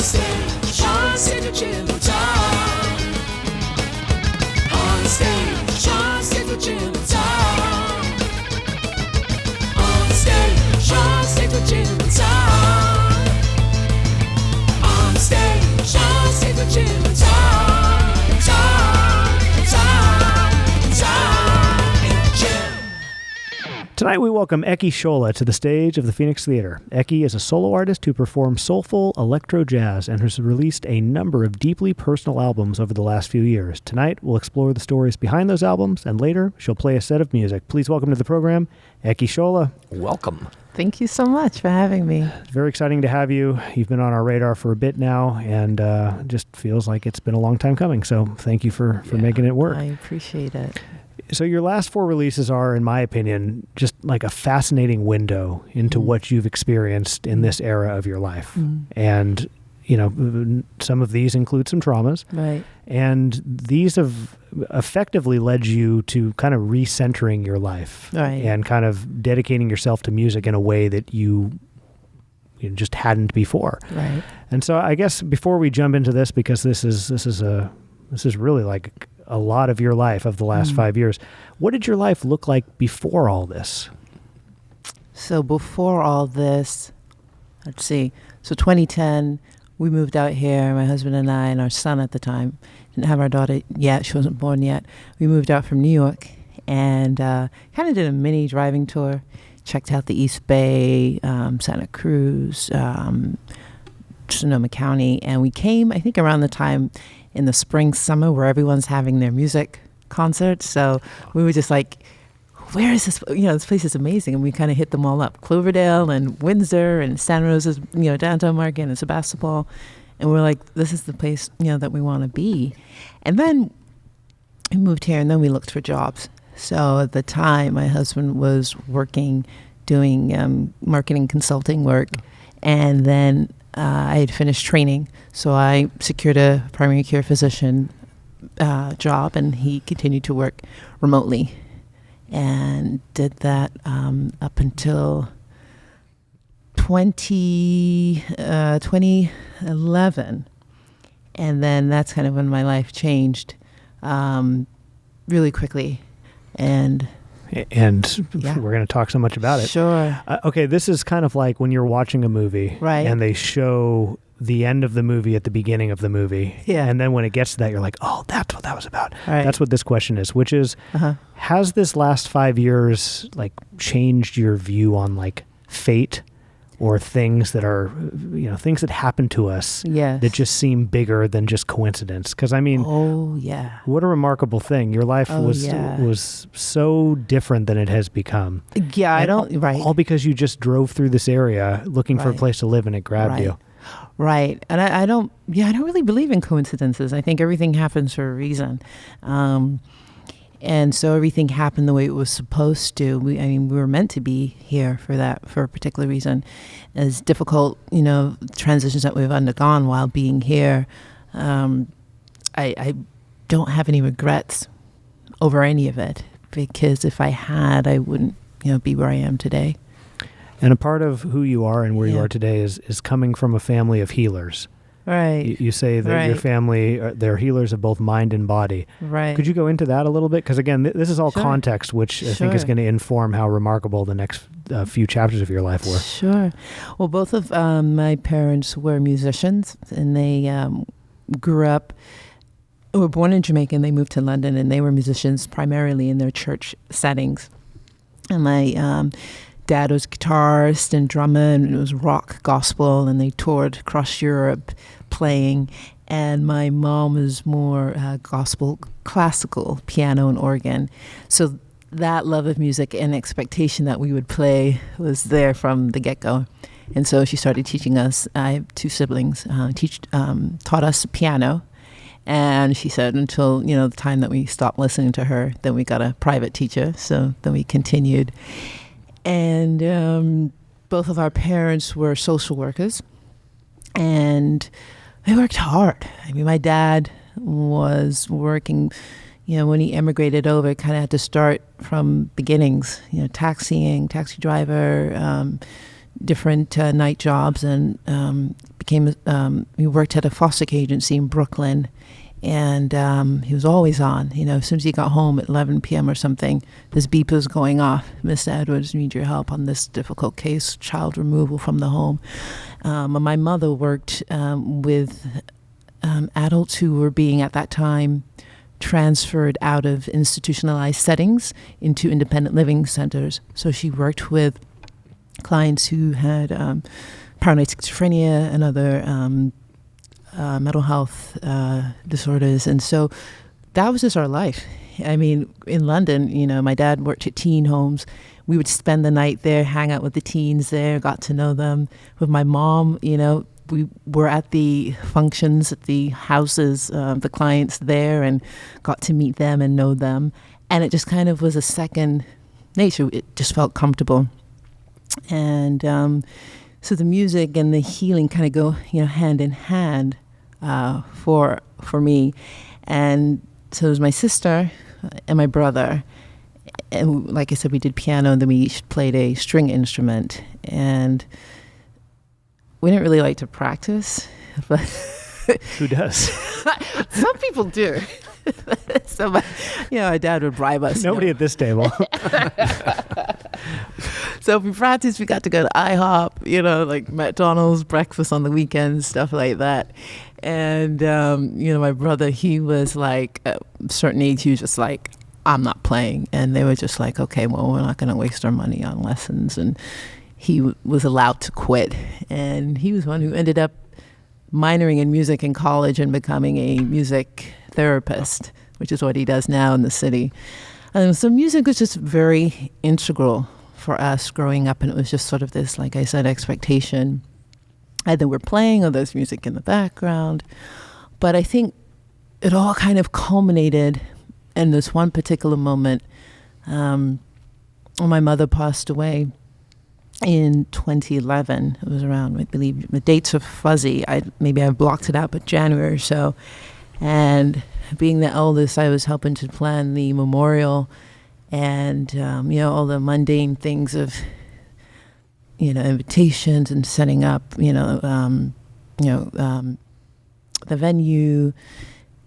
stage, on stage with Jim and Tom. On stage, on stage with Jim and Tom. On stage, on stage with Jim and Tom. On stage, on stage with Jim and Tom. Tom and Jim. Tonight we welcome Eki Shola to the stage of the Phoenix Theater. Eki is a solo artist who performs soulful electro jazz and has released a number of deeply personal albums over the last few years. Tonight we'll explore the stories behind those albums, and later she'll play a set of music. Please welcome to the program, Eki Shola. Welcome. Thank you so much for having me. It's very exciting to have you. You've been on our radar for a bit now, and just feels like it's been a long time coming. So thank you for making it work. I appreciate it. So your last four releases are, in my opinion, just like a fascinating window into what you've experienced in this era of your life. And, you know, some of these include some traumas. Right. And these have effectively led you to kind of recentering your life. Right. And kind of dedicating yourself to music in a way that you just hadn't before. Right. And so I guess before we jump into this, because this is really like a lot of your life of the last 5 years. What did your life look like before all this? So before all this, let's see. So 2010, we moved out here, my husband and I, and our son at the time. Didn't have our daughter yet. She wasn't born yet. We moved out from New York and kind of did a mini driving tour. Checked out the East Bay, Santa Cruz, Sonoma County. And we came, I think, around the time in the spring, summer, where everyone's having their music concerts. So we were just like, where is this? This place is amazing. And we kind of hit them all up. Cloverdale and Windsor and Santa Rosa's, downtown market and Sebastopol. And we're like, this is the place, that we want to be. And then we moved here and then we looked for jobs. So at the time, my husband was working, doing marketing consulting work. And then I had finished training, so I secured a primary care physician job, and he continued to work remotely, and did that up until 2011, and then that's kind of when my life changed really quickly, and we're going to talk so much about it. Sure. Okay, this is kind of like when you're watching a movie, right? And they show the end of the movie at the beginning of the movie. Yeah. And then when it gets to that, you're like, oh, that's what that was about. Right. That's what this question is, which is, has this last 5 years like changed your view on like fate or things that are, things that happen to us that just seem bigger than just coincidence? Because I mean, what a remarkable thing. Your life was so different than it has become. Yeah, all because you just drove through this area looking for a place to live and it grabbed you. Right. And I don't really believe in coincidences. I think everything happens for a reason. And so everything happened the way it was supposed to. We were meant to be here for a particular reason. As difficult, transitions that we've undergone while being here, I don't have any regrets over any of it, because if I had, I wouldn't, be where I am today. And a part of who you are and where you are today is coming from a family of healers. Right. You say that your family, they're healers of both mind and body. Right. Could you go into that a little bit? Because again, this is all context, which I think is going to inform how remarkable the next few chapters of your life were. Sure. Well, both of my parents were musicians, and they were born in Jamaica, and they moved to London, and they were musicians primarily in their church settings. And my dad was guitarist and drummer, and it was rock gospel, and they toured across Europe playing. And my mom was more gospel, classical, piano and organ. So that love of music and expectation that we would play was there from the get-go. And so she started teaching us. I have two siblings, taught us piano. And she said until, the time that we stopped listening to her, then we got a private teacher. So then we continued. And both of our parents were social workers, and they worked hard. I mean, my dad was working, when he emigrated over, kind of had to start from beginnings, taxi driver, different night jobs, and he worked at a foster care agency in Brooklyn, and he was always on. As soon as he got home at 11 p.m. or something, his beep was going off. Mr. Edwards, need your help on this difficult case, child removal from the home. My mother worked with adults who were being, at that time, transferred out of institutionalized settings into independent living centers. So she worked with clients who had paranoid schizophrenia and other mental health disorders. And so that was just our life. I mean, in London, my dad worked at teen homes. We would spend the night there, hang out with the teens there, got to know them. With my mom, we were at the functions at the houses, the clients there, and got to meet them and know them. And it just kind of was a second nature. It just felt comfortable. And so the music and the healing kind of go, hand in hand for me. And so it was my sister and my brother. And like I said, we did piano, and then we each played a string instrument. And we didn't really like to practice, but who does? Some people do. So, my dad would bribe us. Nobody at this table. So if we practiced, we got to go to IHOP, like McDonald's, breakfast on the weekends, stuff like that. And, my brother, he was like, at a certain age, he was just like, I'm not playing. And they were just like, okay, well, we're not going to waste our money on lessons. And he was allowed to quit. And he was one who ended up minoring in music in college and becoming a music therapist, which is what he does now in the city. So music was just very integral for us growing up. And it was just sort of this, like I said, expectation. Either we're playing or there's music in the background. But I think it all kind of culminated in this one particular moment when my mother passed away in 2011. It was around, I believe, the dates are fuzzy. Maybe I blocked it out, but January or so. And being the eldest, I was helping to plan the memorial and, all the mundane things of, invitations and setting up, the venue,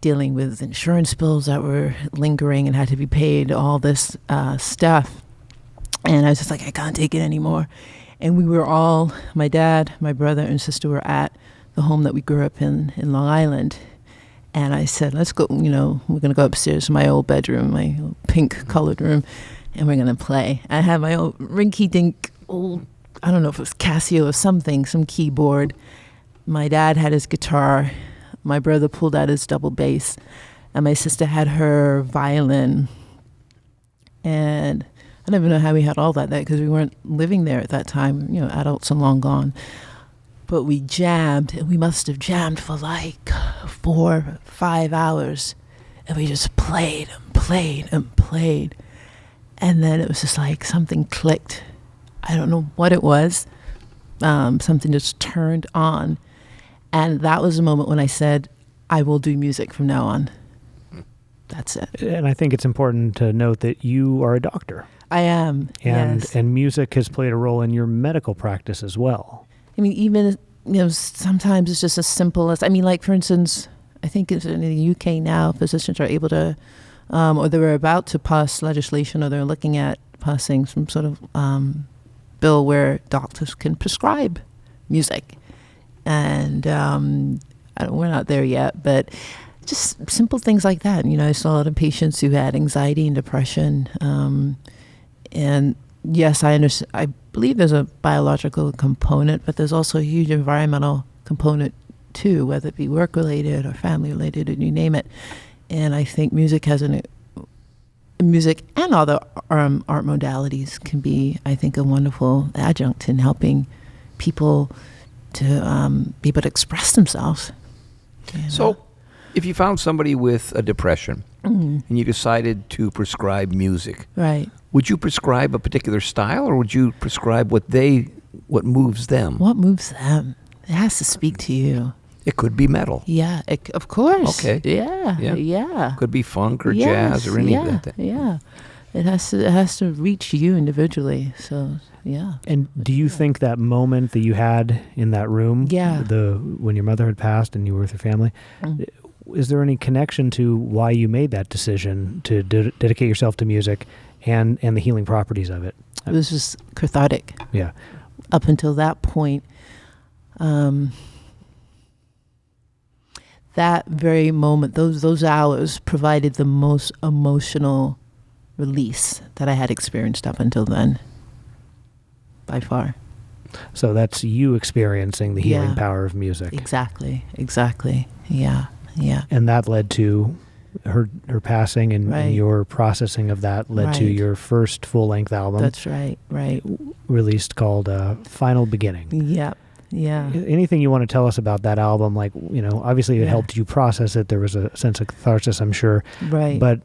dealing with insurance bills that were lingering and had to be paid, all this stuff. And I was just like, I can't take it anymore. And we were all, my dad, my brother, and sister were at the home that we grew up in Long Island. And I said, let's go, we're going to go upstairs to my old bedroom, my pink colored room, and we're going to play. I had my old rinky-dink old, I don't know if it was Casio or something, some keyboard. My dad had his guitar. My brother pulled out his double bass. And my sister had her violin. And I don't even know how we had all that because we weren't living there at that time, adults and long gone. But we jammed, and we must have jammed for like 4 or 5 hours. And we just played and played and played. And then it was just like something clicked. I don't know what it was. Something just turned on. And that was the moment when I said, I will do music from now on. That's it. And I think it's important to note that you are a doctor. I am, yes. And music has played a role in your medical practice as well. I mean, even, sometimes it's just as simple as, like, for instance, I think it's in the UK now, physicians are able to, or they were about to pass legislation, or they're looking at passing some sort of bill where doctors can prescribe music. And we're not there yet, but just simple things like that. I saw a lot of patients who had anxiety and depression. And yes, I understand. I believe there's a biological component, but there's also a huge environmental component too, whether it be work-related or family-related, and you name it. And I think music music and other art modalities can be, I think, a wonderful adjunct in helping people to be able to express themselves. So if you found somebody with a depression and you decided to prescribe music, right? Would you prescribe a particular style, or would you prescribe what moves them? What moves them? It has to speak to you. It could be metal. Yeah, of course. Okay. Yeah. Could be funk or jazz or any of that. Yeah. It has to reach you individually. So yeah. And do you think that moment that you had in that room, when your mother had passed and you were with your family, is there any connection to why you made that decision to dedicate yourself to music and the healing properties of it? It was just cathartic. Yeah. Up until that point, that very moment, those hours provided the most emotional release that I had experienced up until then, by far. So that's you experiencing the healing power of music. Exactly. Yeah. And that led to her passing, and your processing of that led to your first full-length album. That's right. Released called Final Beginning. Yep. Yeah. Anything you want to tell us about that album? Like, obviously it helped you process it. There was a sense of catharsis, I'm sure. Right. But,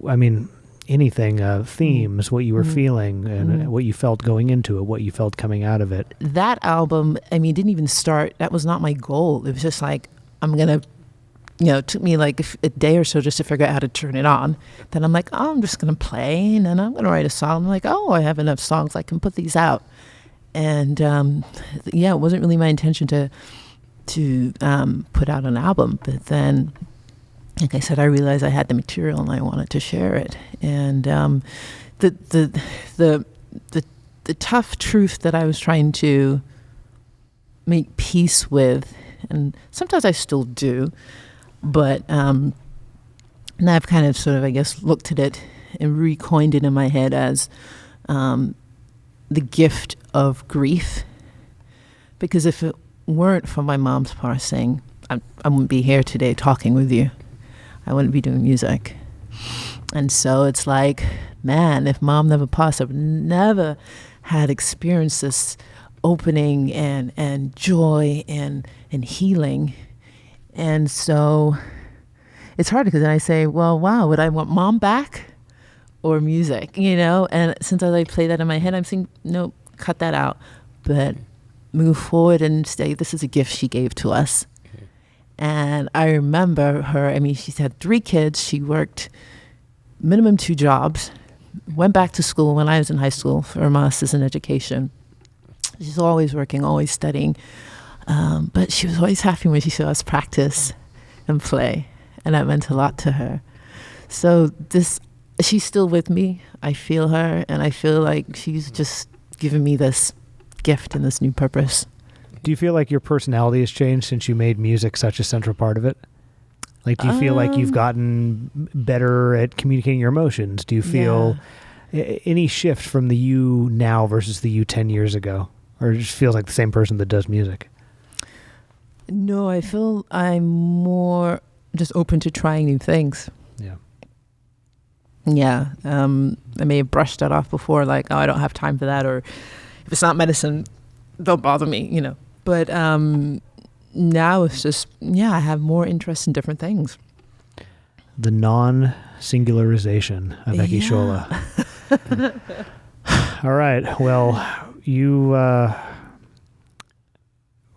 I mean, anything, themes, what you were feeling and what you felt going into it, what you felt coming out of it. That album, I mean, didn't even start. That was not my goal. It was just like, I'm going to, it took me like a day or so just to figure out how to turn it on. Then I'm like, I'm just going to play, and then I'm going to write a song. I'm like, I have enough songs. I can put these out. And it wasn't really my intention to put out an album. But then, like I said, I realized I had the material and I wanted to share it. And the tough truth that I was trying to make peace with, and sometimes I still do, but now I've kind of sort of, I guess, looked at it and recoined it in my head as the gift of grief. Because if it weren't for my mom's passing, I wouldn't be here today talking with you. I wouldn't be doing music. And so it's like, man, if mom never passed, I would never had experienced this opening and joy and healing. And so it's hard because then I say, well, wow, would I want mom back or music, And since I play that in my head, I'm saying, no, cut that out. But move forward and say, this is a gift she gave to us. Okay. And I remember her, she's had 3 kids. She worked minimum 2 jobs, went back to school when I was in high school for a master's in education. She's always working, always studying. But she was always happy when she saw us practice and play. And that meant a lot to her. So she's still with me. I feel her, and I feel like she's just given me this gift and this new purpose. Do you feel like your personality has changed since you made music such a central part of it? Like, do you feel like you've gotten better at communicating your emotions? Do you feel any shift from the you now versus the you 10 years ago? Or it just feels like the same person that does music? No, I feel I'm more just open to trying new things. Yeah. I may have brushed that off before, like, I don't have time for that, or if it's not medicine, don't bother me, But now it's just, I have more interest in different things. The non-singularization of Eki Shola. All right. Well, you are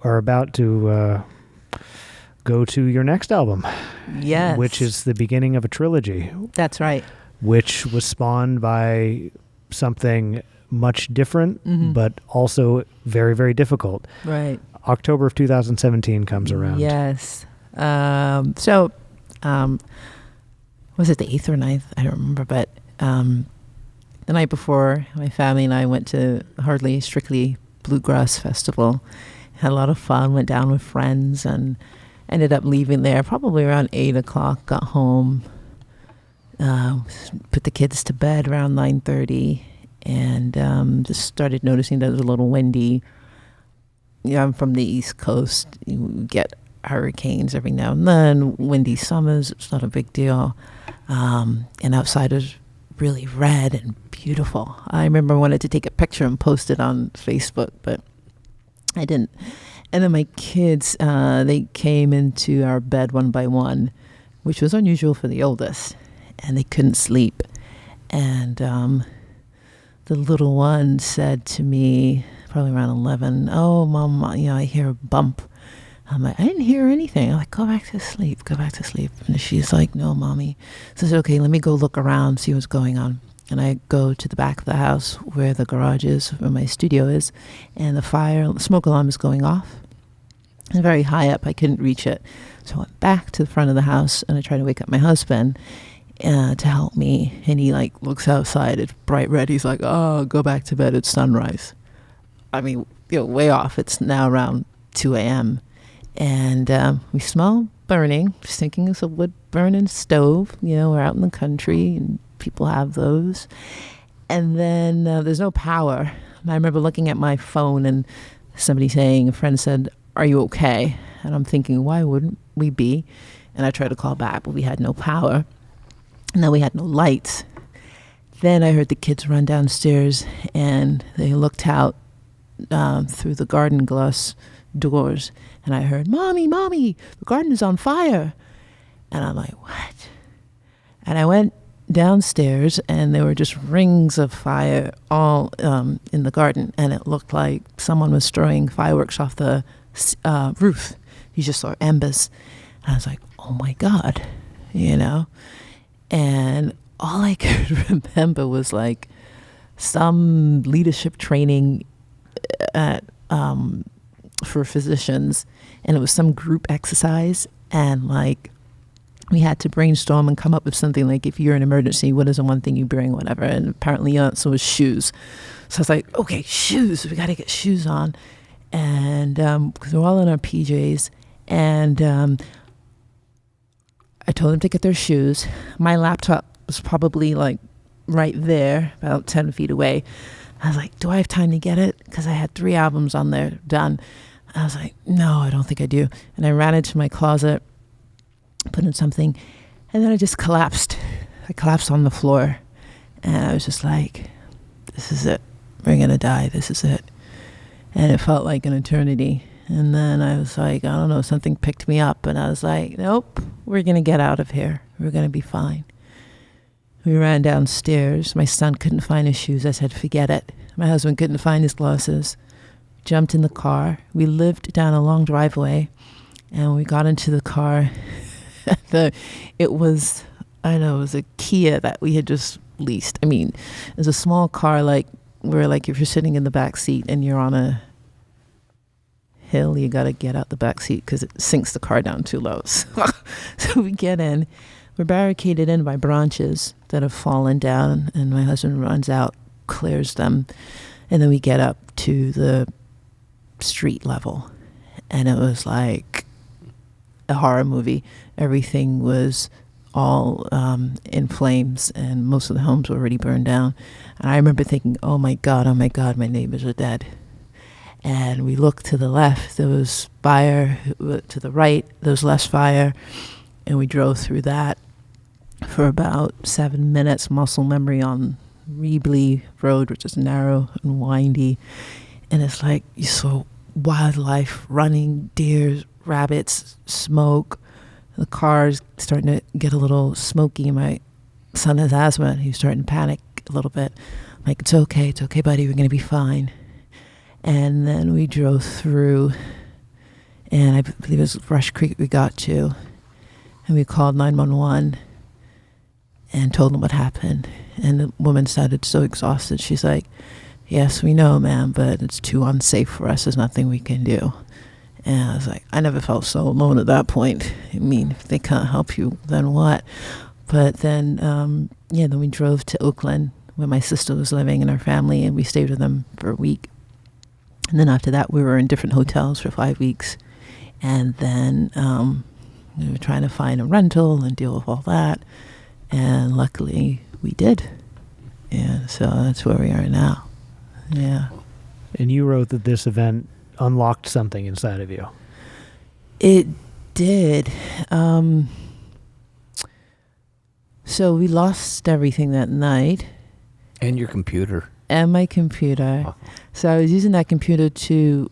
about to go to your next album. Yes. Which is the beginning of a trilogy. That's right. Which was spawned by something much different, but also very, very difficult. Right. October of 2017 comes around. Yes. Was it the 8th or 9th? I don't remember, but the night before, my family and I went to Hardly Strictly Bluegrass Festival. Had a lot of fun, went down with friends, and ended up leaving there probably around 8 o'clock, got home, put the kids to bed around 9:30, and just started noticing that it was a little windy. I'm from the East Coast. You get hurricanes every now and then, windy summers. It's not a big deal. And outside is really red and beautiful. I remember I wanted to take a picture and post it on Facebook, but I didn't. And then my kids, they came into our bed one by one, which was unusual for the oldest, and they couldn't sleep. And the little one said to me, probably around 11, "Oh, Mom, I hear a bump." I'm like, "I didn't hear anything." I'm like, go back to sleep. And she's like, "No, Mommy." So I said, "Okay, let me go look around, see what's going on." and I go to the back of the house where the garage is, where my studio is, and the smoke alarm is going off. And very high up, I couldn't reach it. So I went back to the front of the house, and I tried to wake up my husband to help me. And he like looks outside, it's bright red. He's like, "Oh, go back to bed, it's sunrise." I mean, way off. It's now around 2 a.m. And we smell burning, just thinking it's a wood burning stove. We're out in the country and people have those. And then there's no power. And I remember looking at my phone and a friend said, "Are you okay?" And I'm thinking, why wouldn't we be? And I tried to call back, but we had no power. And then we had no lights. Then I heard the kids run downstairs and they looked out through the garden glass doors, and I heard, "Mommy, the garden is on fire." And I'm like, what? And I went downstairs, and there were just rings of fire all in the garden, and it looked like someone was throwing fireworks off the roof. You just saw embers. And I was like, oh my God, and all I could remember was like some leadership training at for physicians, and it was some group exercise, and like we had to brainstorm and come up with something like, if you're in an emergency, what is the one thing you bring, whatever. And apparently the answer was shoes. So I was like, okay, shoes, we got to get shoes on. And because we're all in our PJs, and I told them to get their shoes. My laptop was probably like right there, about 10 feet away. I was like, do I have time to get it? Because I had 3 albums on there done. I was like, no, I don't think I do. And I ran into my closet, put in something, and then I just collapsed. I collapsed on the floor. And I was just like, this is it. We're going to die. This is it. And it felt like an eternity. And then I was like, I don't know, something picked me up. And I was like, nope, we're going to get out of here. We're going to be fine. We ran downstairs. My son couldn't find his shoes. I said, forget it. My husband couldn't find his glasses. Jumped in the car. We lived down a long driveway, and we got into the car. It was a Kia that we had just leased. I mean, it was a small car, like where like if you're sitting in the back seat and you're on a hill, you got to get out the back seat because it sinks the car down too low. So we get in. We're barricaded in by branches that have fallen down, and my husband runs out, clears them, and then we get up to the street level, and it was like a horror movie. Everything was all in flames, and most of the homes were already burned down. And I remember thinking, oh my God, my neighbors are dead. And we looked to the left, there was fire. To the right, there was less fire. And we drove through that for about 7 minutes, muscle memory on Reebley Road, which is narrow and windy. And it's like you saw wildlife running, deer, rabbits, smoke. The car's starting to get a little smoky. My son has asthma, and he was starting to panic a little bit. I'm like, it's okay, buddy, we're going to be fine. And then we drove through, and I believe it was Rush Creek we got to. And we called 911 and told them what happened. And the woman sounded so exhausted. She's like, yes, we know, ma'am, but it's too unsafe for us. There's nothing we can do. And I was like, I never felt so alone at that point. I mean, if they can't help you, then what? But then, then we drove to Oakland, where my sister was living and her family, and we stayed with them for a week. And then after that, we were in different hotels for 5 weeks. And then we were trying to find a rental and deal with all that. And luckily, we did. And so that's where we are now. Yeah. And you wrote that this event unlocked something inside of you. It did. So we lost everything that night. And your computer. And my computer. Oh. So I was using that computer to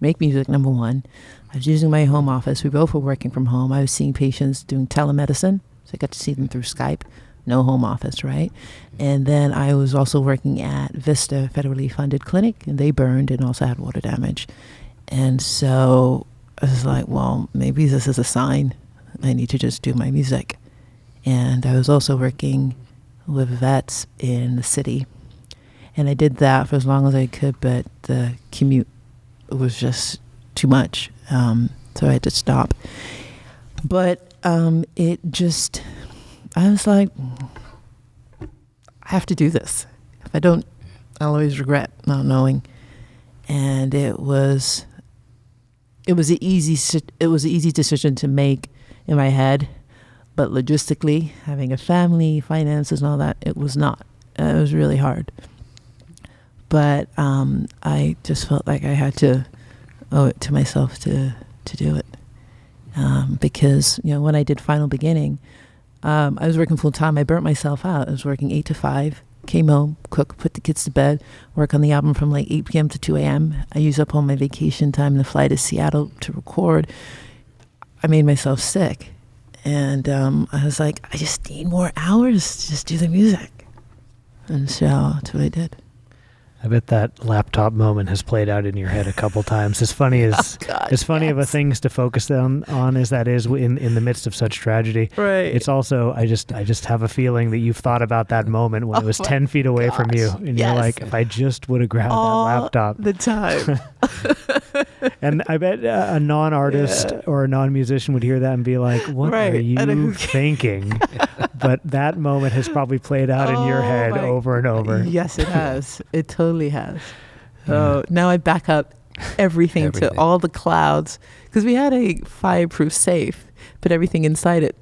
make music, number one. I was using my home office. We both were working from home. I was seeing patients doing telemedicine. So I got to see them through Skype. No home office, right? And then I was also working at Vista, federally funded clinic, and they burned and also had water damage. And so I was like, well, maybe this is a sign. I need to just do my music. And I was also working with vets in the city. And I did that for as long as I could, but the commute was just too much. So I had to stop. But it just, I was like, I have to do this. If I don't, I'll always regret not knowing. And it was an easy decision to make in my head, but logistically, having a family, finances, and all that, it was not. It was really hard. But I just felt like I had to owe it to myself to do it, because when I did Final Beginning, I was working full time. I burnt myself out. I was working 8 to 5. Came home, cook, put the kids to bed, work on the album from like 8 p.m. to 2 a.m. I used up all my vacation time to fly to Seattle to record. I made myself sick. And I was like, I just need more hours to just do the music. And so that's what I did. I bet that laptop moment has played out in your head a couple times. As funny as of a things to focus on as that is in the midst of such tragedy. Right. It's also I just have a feeling that you've thought about that moment when it was 10 feet away from you, and you're like, if I just would have grabbed that laptop. The time. And I bet a non-artist or a non-musician would hear that and be like, what are you thinking? But that moment has probably played out in your head over and over. Yes, it has. It totally has. So now I back up everything to all the clouds, because we had a fireproof safe, but everything inside it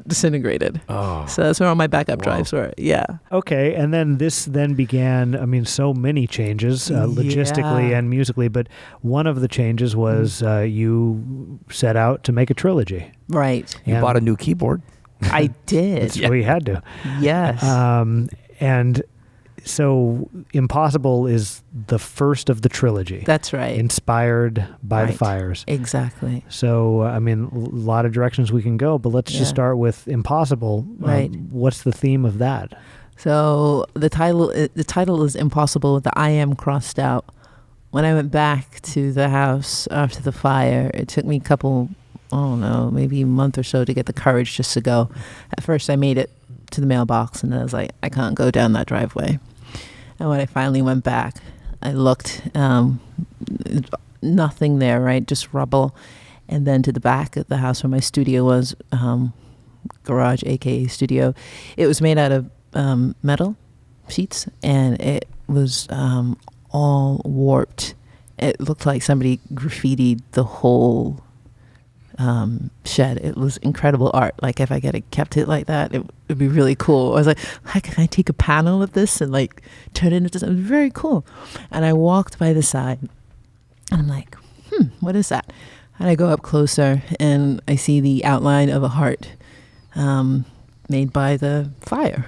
disintegrated. So that's where all my backup drives were. Yeah. Okay, and then this began, so many changes, logistically and musically, but one of the changes was you set out to make a trilogy. Right. You bought a new keyboard. I did. That's what you had to. Yes. And so Impossible is the first of the trilogy. That's right. Inspired by the fires. Exactly. So, a lot of directions we can go, but let's just start with Impossible. Right. What's the theme of that? So the title is Impossible with the I am crossed out. When I went back to the house after the fire, it took me maybe a month or so to get the courage just to go. At first I made it to the mailbox and I was like, I can't go down that driveway. And when I finally went back, I looked, nothing there, right? Just rubble. And then to the back of the house where my studio was, garage, aka studio, it was made out of metal sheets, and it was all warped. It looked like somebody graffitied the whole shed. It was incredible art. Like, if I could have kept it like that, it would be really cool. I was like, how can I take a panel of this and like turn it into something? It was very cool. And I walked by the side and I'm like, what is that? And I go up closer and I see the outline of a heart made by the fire.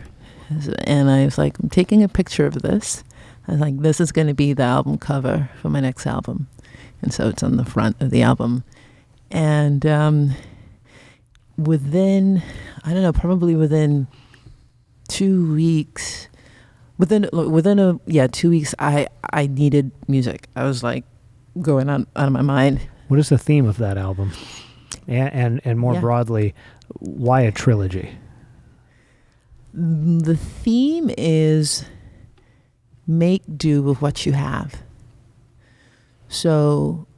And I was like, I'm taking a picture of this. I was like, this is going to be the album cover for my next album. And so it's on the front of the album. And within 2 weeks, 2 weeks, I needed music. I was like going out of my mind. What is the theme of that album? And more broadly, why a trilogy? The theme is make do with what you have. So,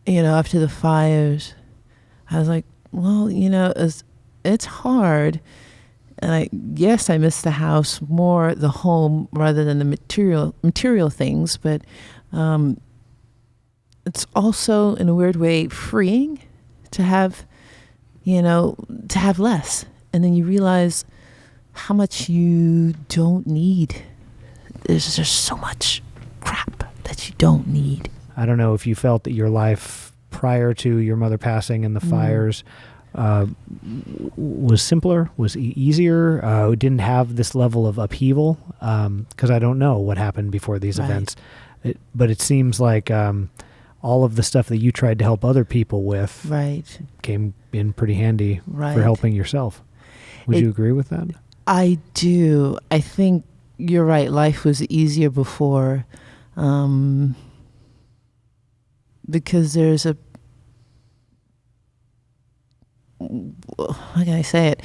after the fires, I was like, well, it's hard. And I miss the house more, the home, rather than the material things. But it's also, in a weird way, freeing to have, to have less. And then you realize how much you don't need. There's just so much crap that you don't need. I don't know if you felt that your life prior to your mother passing and the fires was simpler, was easier, didn't have this level of upheaval, because I don't know what happened before these events. But it seems like all of the stuff that you tried to help other people with came in pretty handy for helping yourself. Would you agree with that? I do. I think you're right. Life was easier before, because there's how can I say it?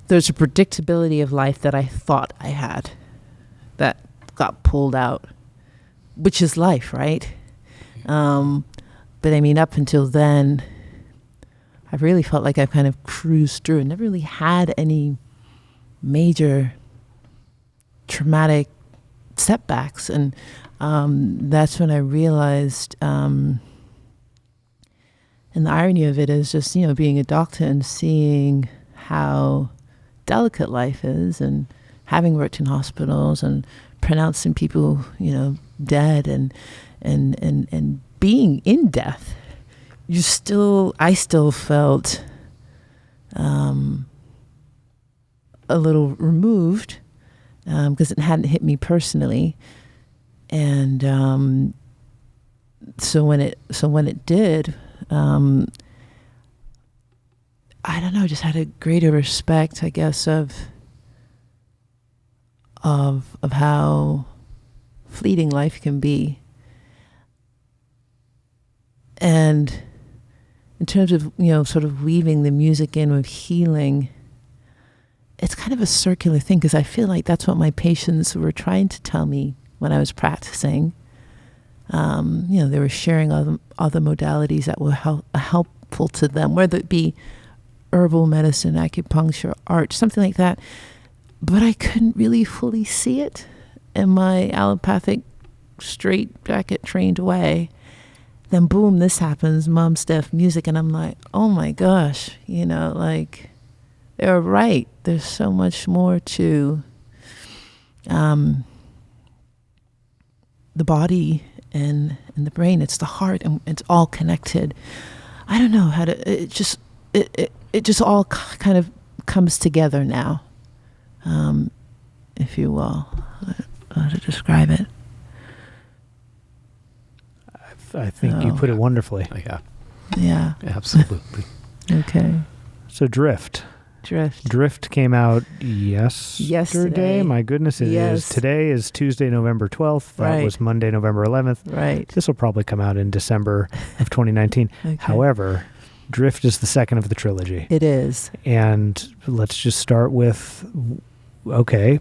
there's a predictability of life that I thought I had that got pulled out, which is life, right? But I mean, up until then, I really felt like I kind of cruised through and never really had any major traumatic setbacks. And that's when I realized, and the irony of it is just, being a doctor and seeing how delicate life is, and having worked in hospitals and pronouncing people, dead and being in death, I still felt a little removed because it hadn't hit me personally, and so when it did, I don't know, just had a greater respect, I guess, of how fleeting life can be. And in terms of, sort of weaving the music in with healing, it's kind of a circular thing, because I feel like that's what my patients were trying to tell me when I was practicing. They were sharing other modalities that were helpful to them, whether it be herbal medicine, acupuncture, art, something like that. But I couldn't really fully see it in my allopathic, straight-jacket trained way. Then boom, this happens, Mom, Steph, music, and I'm like, oh my gosh, they're right. There's so much more to the body and the brain. It's the heart, and it's all connected. I don't know how to. It just all kind of comes together now, if you will, how to describe it. I think you put it wonderfully. Oh, yeah. Yeah. Absolutely. Okay. So Drift came out yesterday. My goodness, it is. Today is Tuesday, November 12th. That was Monday, November 11th. Right. This will probably come out in December of 2019. Okay. However, Drift is the second of the trilogy. It is. And let's just start with,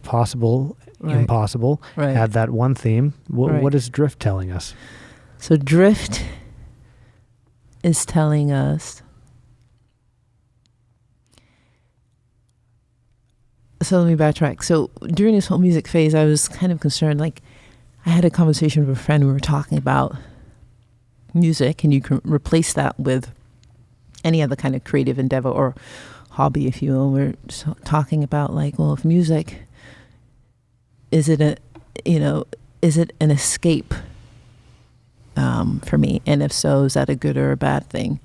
possible, impossible. Right. Add that one theme. What is Drift telling us? So Drift is telling us, so let me backtrack. So during this whole music phase, I was kind of concerned, I had a conversation with a friend, we were talking about music, and you can replace that with any other kind of creative endeavor or hobby, if you will. We're talking about if music, is it an escape for me? And if so, is that a good or a bad thing?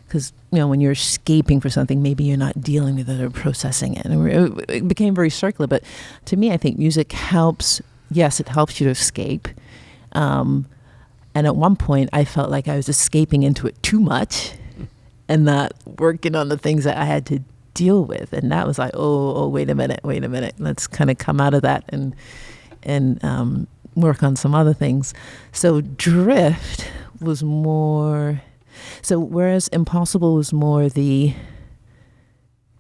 Because, when you're escaping for something, maybe you're not dealing with it or processing it. And it became very circular. But to me, I think music helps. Yes, it helps you to escape. And at one point, I felt like I was escaping into it too much and not working on the things that I had to deal with. And that was like, oh, wait a minute. Let's kind of come out of that and work on some other things. So Drift was more, so whereas Impossible was more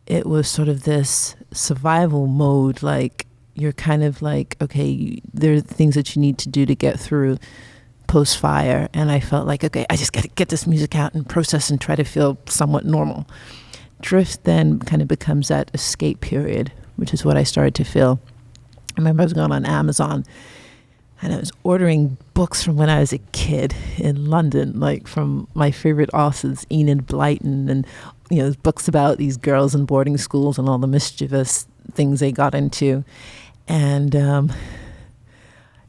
it was sort of this survival mode, you're kind of okay, there are things that you need to do to get through post-fire, and I felt like, okay, I just got to get this music out and process and try to feel somewhat normal. Drift then kind of becomes that escape period, which is what I started to feel. I remember I was going on Amazon, and I was ordering books from when I was a kid in London, from my favorite authors, Enid Blyton, and books about these girls in boarding schools and all the mischievous things they got into. And and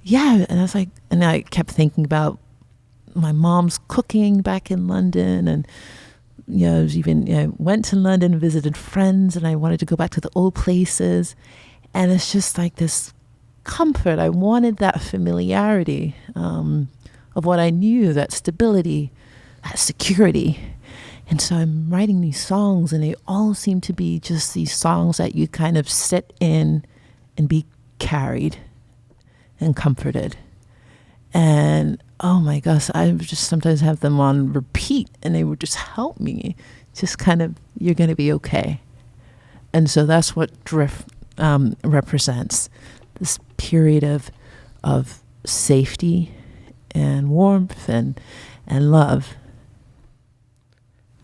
I was like, and I kept thinking about my mom's cooking back in London, and I was even went to London, visited friends, and I wanted to go back to the old places, and it's just like this comfort. I wanted that familiarity of what I knew, that stability, that security. And so I'm writing these songs, and they all seem to be just these songs that you kind of sit in and be carried and comforted. And oh my gosh, I would just sometimes have them on repeat, and they would just help me, just kind of, you're going to be okay. And so that's what drift represents, this period of safety and warmth and love.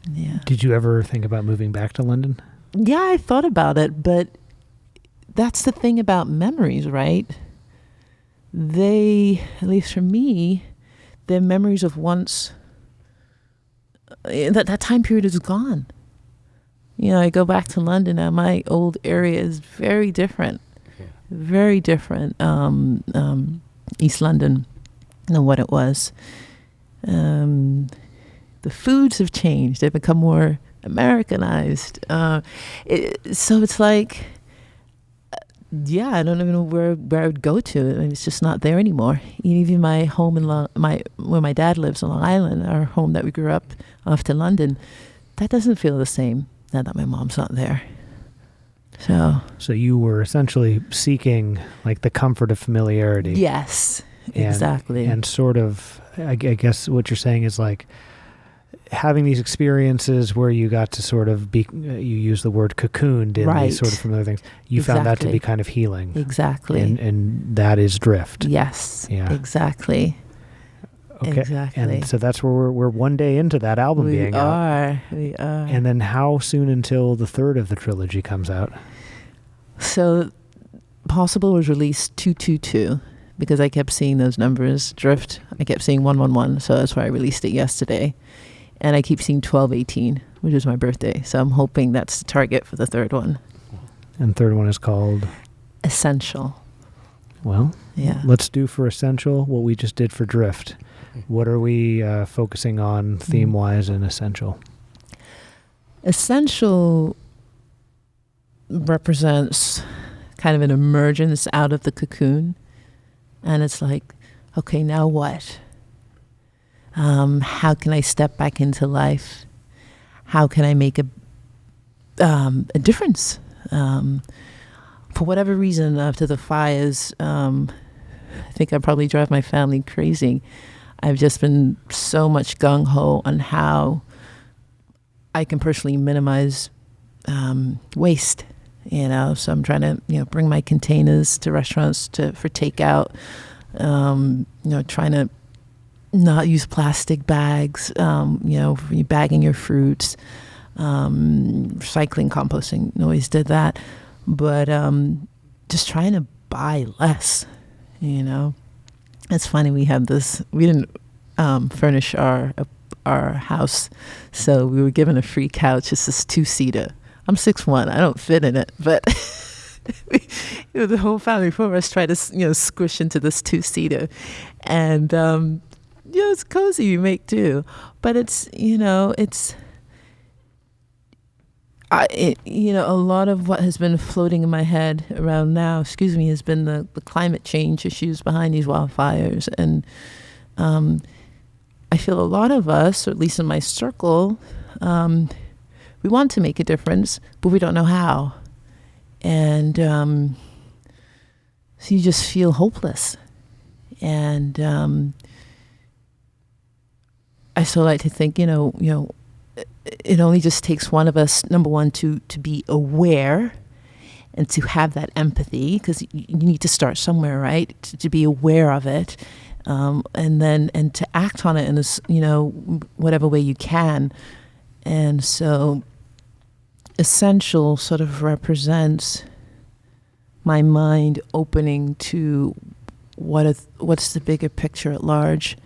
Yeah. Did you ever think about moving back to London? Yeah, I thought about it, but that's the thing about memories, right? They, at least for me, they're memories of once. That time period is gone. You know, I go back to London and my old area is very different. Yeah. Very different. East London than what it was. The foods have changed. They've become more Americanized. So it's like, yeah, I don't even know where I would go to. I mean, it's just not there anymore. Even my home in where my dad lives on Long Island, our home that we grew up off to London, that doesn't feel the same now that my mom's not there. So you were essentially seeking like the comfort of familiarity. Yes, exactly. And sort of, I guess what you're saying is like having these experiences where you got to sort of be, you use the word cocooned in these sort of familiar things. You found that to be kind of healing. Exactly. And that is drift. Yes. Yeah. Exactly. Okay. Exactly. And so that's where we're one day into that album being out. We are. And then how soon until the third of the trilogy comes out? So Possible was released 222 because I kept seeing those numbers drift. I kept seeing 111, so that's why I released it yesterday. And I keep seeing 1218, which is my birthday. So I'm hoping that's the target for the third one. And third one is called? Essential. Well, yeah. Let's do for Essential what we just did for Drift. What are we focusing on theme-wise in Essential? Essential represents kind of an emergence out of the cocoon. And it's like, okay, now what? How can I step back into life? How can I make a difference? For whatever reason, after the fires, I think I probably drive my family crazy. I've just been so much gung-ho on how I can personally minimize waste, you know. So I'm trying to, bring my containers to restaurants for takeout, trying to not use plastic bags, for you bagging your fruits, recycling, composting, always did that. But just trying to buy less, It's funny, we didn't furnish our house, so we were given a free couch. It's this 2-seater. I'm 6'1", I don't fit in it, but the whole family, 4 of us tried to, squish into this 2-seater. And, it's cozy, you make do. But it's, a lot of what has been floating in my head around now, has been the climate change issues behind these wildfires. And I feel a lot of us, or at least in my circle, we want to make a difference, but we don't know how. And so you just feel hopeless. And I still like to think, it only just takes one of us, number one, to be aware and to have that empathy, because you need to start somewhere, right? To be aware of it, and to act on it in this, whatever way you can. And so Essential sort of represents my mind opening to what's the bigger picture at large.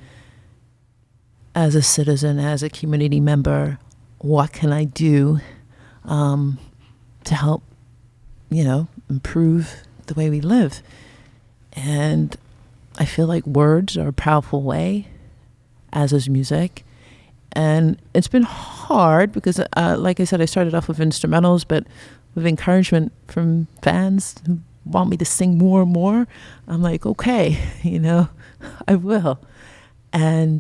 As a citizen, as a community member, what can I do to help, improve the way we live? And I feel like words are a powerful way, as is music. And it's been hard because, like I said, I started off with instrumentals, but with encouragement from fans who want me to sing more and more, I'm like, okay, I will. And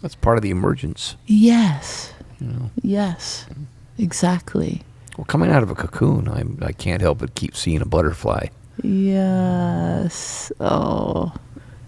that's part of the emergence. Yes. Yes, exactly. Well, coming out of a cocoon, I can't help but keep seeing a butterfly. Yes. Oh,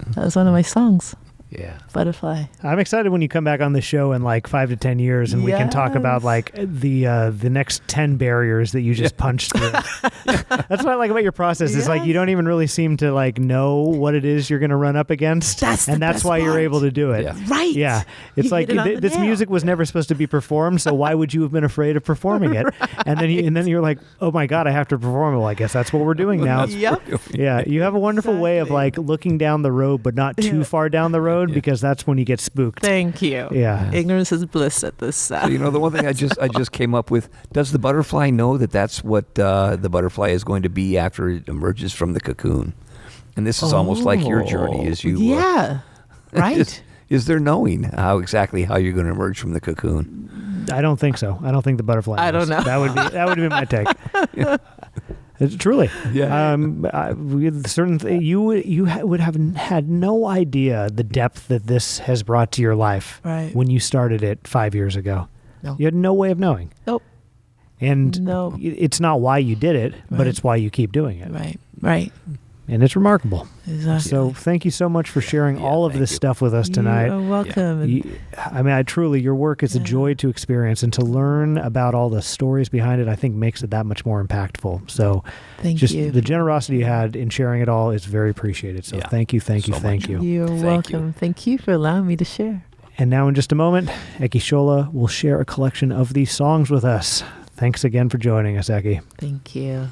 that was one of my songs. Yeah. Butterfly. I'm excited when you come back on the show in like 5 to 10 years and we can talk about like the next 10 barriers that you just punched through. That's what I like about your process. It's like you don't even really seem to like know what it is you're going to run up against. That's why you're able to do it. Yeah. Right. Yeah. It's like this music was never supposed to be performed, so why would you have been afraid of performing it? And then you're like, oh my God, I have to perform it. Well, I guess that's what we're doing now. Yeah. You have a wonderful way of like looking down the road, but not too far down the road because that's when you get spooked. Thank you. Yeah. Ignorance is bliss at this. So, the one thing I just came up with, does the butterfly know that that's what the butterfly is going to be after it emerges from the cocoon? And this is almost like your journey as you... right. Is there knowing how you're going to emerge from the cocoon? I don't think so. I don't think the butterfly knows. I don't know. That would be my take. Truly. Yeah. You would have had no idea the depth that this has brought to your life when you started it 5 years ago. No. You had no way of knowing. Nope. And it's not why you did it, but it's why you keep doing it. Right. And it's remarkable. Exactly. So thank you so much for sharing all of this stuff with us tonight. You're welcome. Your work is a joy to experience, and to learn about all the stories behind it, I think makes it that much more impactful. So thank you. The generosity you had in sharing it all is very appreciated. So thank you. You're welcome. Thank you for allowing me to share. And now in just a moment, Eki Shola will share a collection of these songs with us. Thanks again for joining us, Eki. Thank you.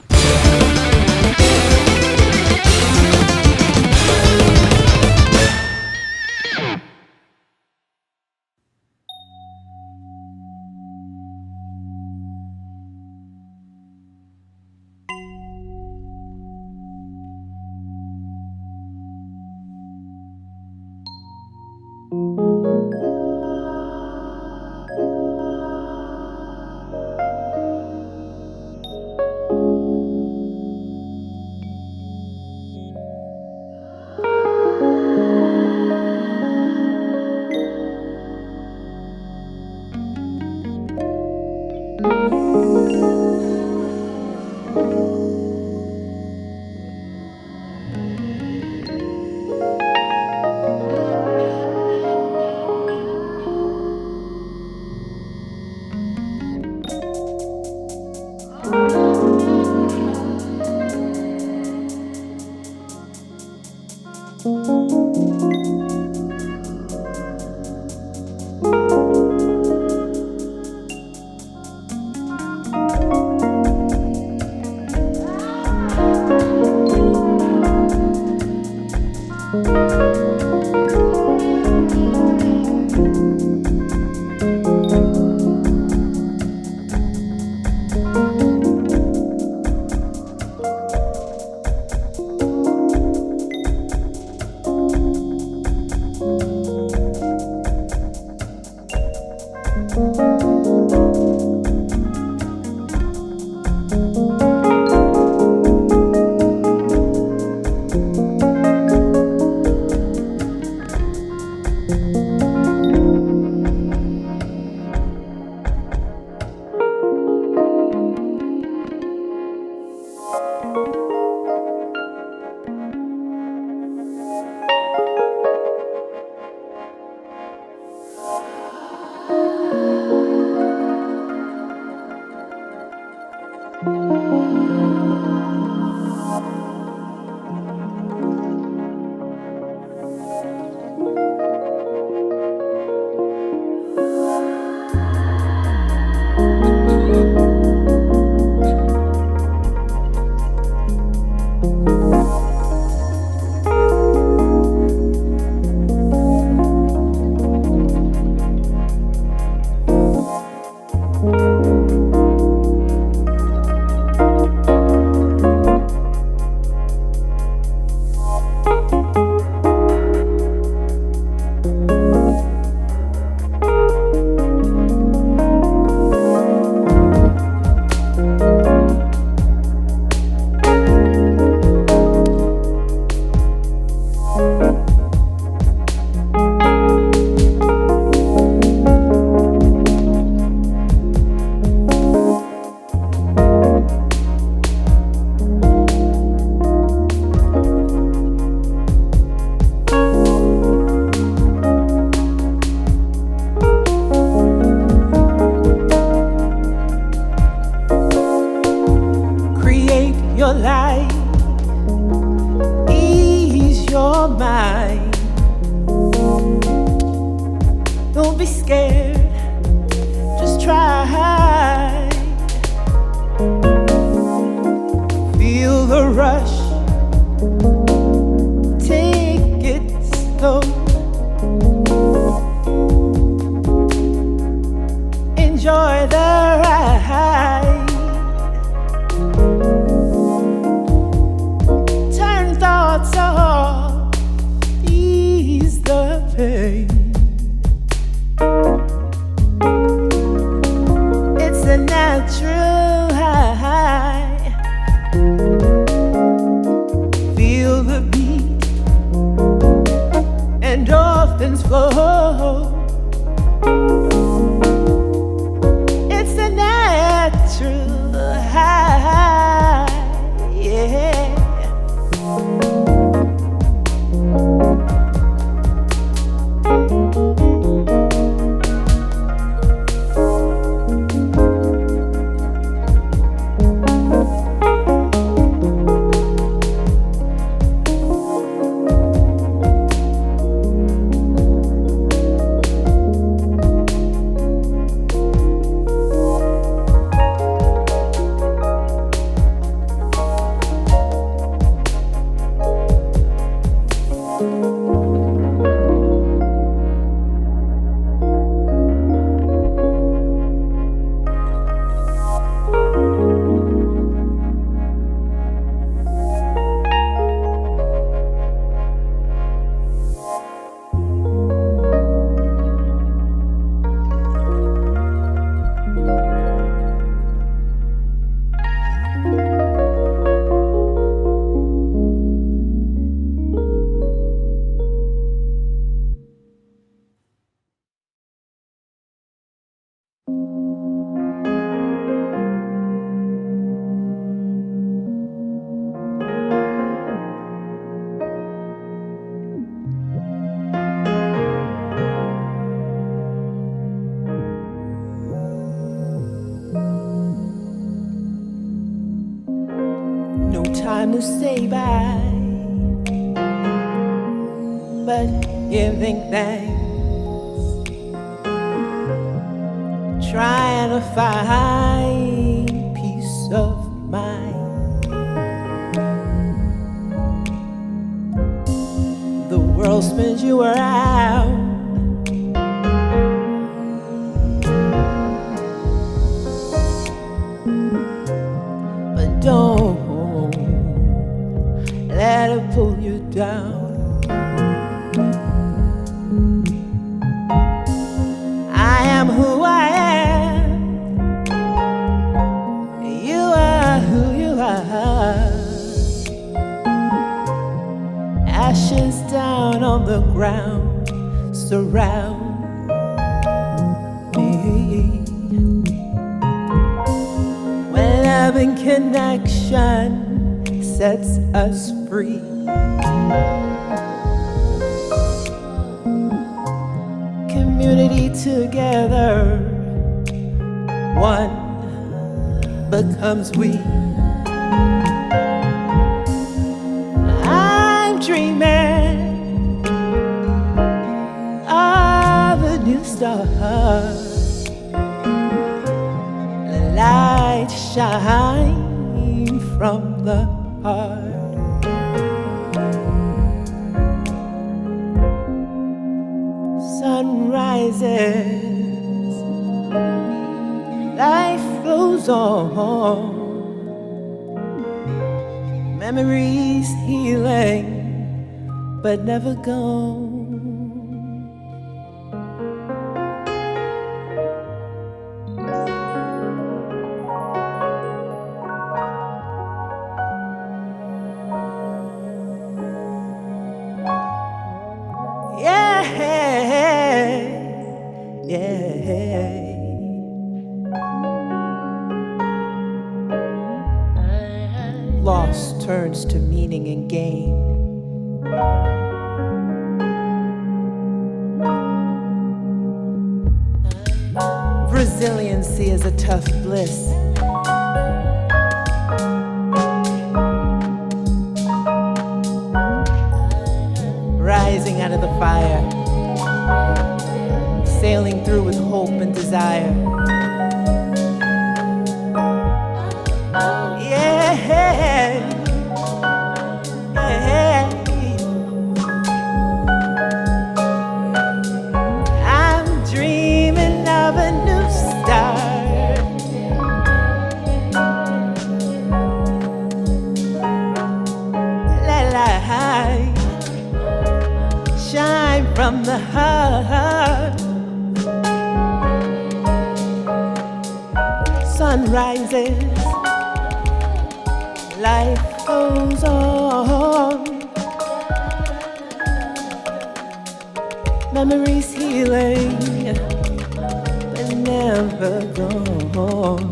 be scared, just try. Feel the rush, take it slow. Enjoy the ride. Turn thoughts off, ease the pain. It's a natural high. Feel the beat, endorphins flow. It's a natural high, yeah. Time to say bye, but giving thanks, trying to find peace of mind. The world spins you around, but don't let it pull you down. I am who I am. You are who you are. Ashes down on the ground surround me. When love and connection sets us free. Community together, one becomes we. I'm dreaming of a new start. The light shine from the heart. Sun rises, life flows on. Memories healing, but never gone. Loss turns to meaning and gain. Resiliency is a tough bliss. Rising out of the fire, sailing desire. Yeah, yeah. I'm dreaming of a new start. Let light shine from the heart. Sun rises, life goes on. Memories healing, but never gone.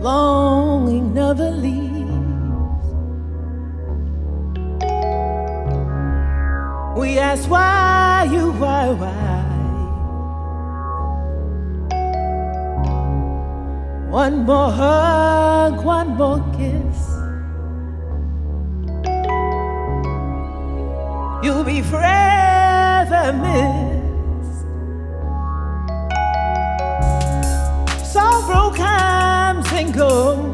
Longing never leaves. We ask why you, why? One more hug, one more kiss. You'll be forever missed. Sorrow comes and goes.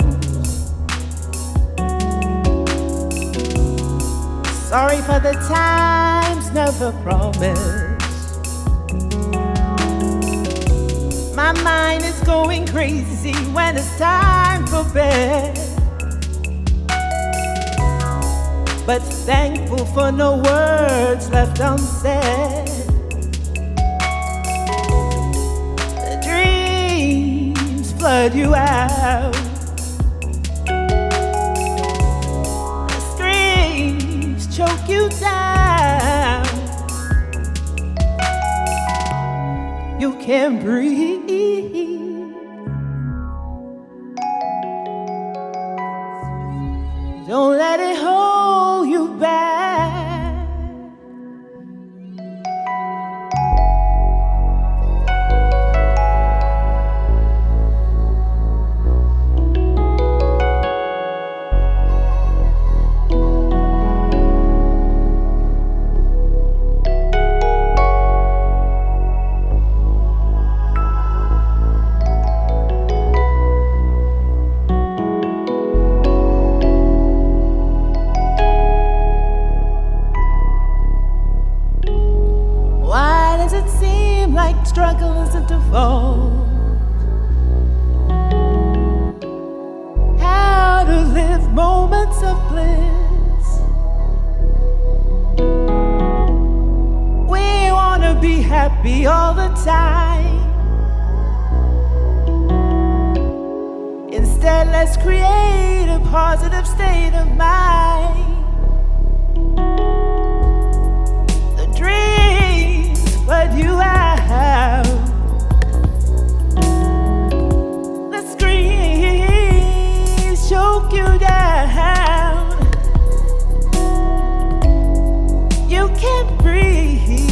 Sorry for the times never promised. My mind is going crazy when it's time for bed. But thankful for no words left unsaid. The dreams flood you out. The screams choke you down. You can't breathe. Don't let it hold you back. Struggle isn't a fault. How to live moments of bliss. We want to be happy all the time. Instead, let's create a positive state of mind. The dreams flood you out. The screams choke you down. You can't breathe.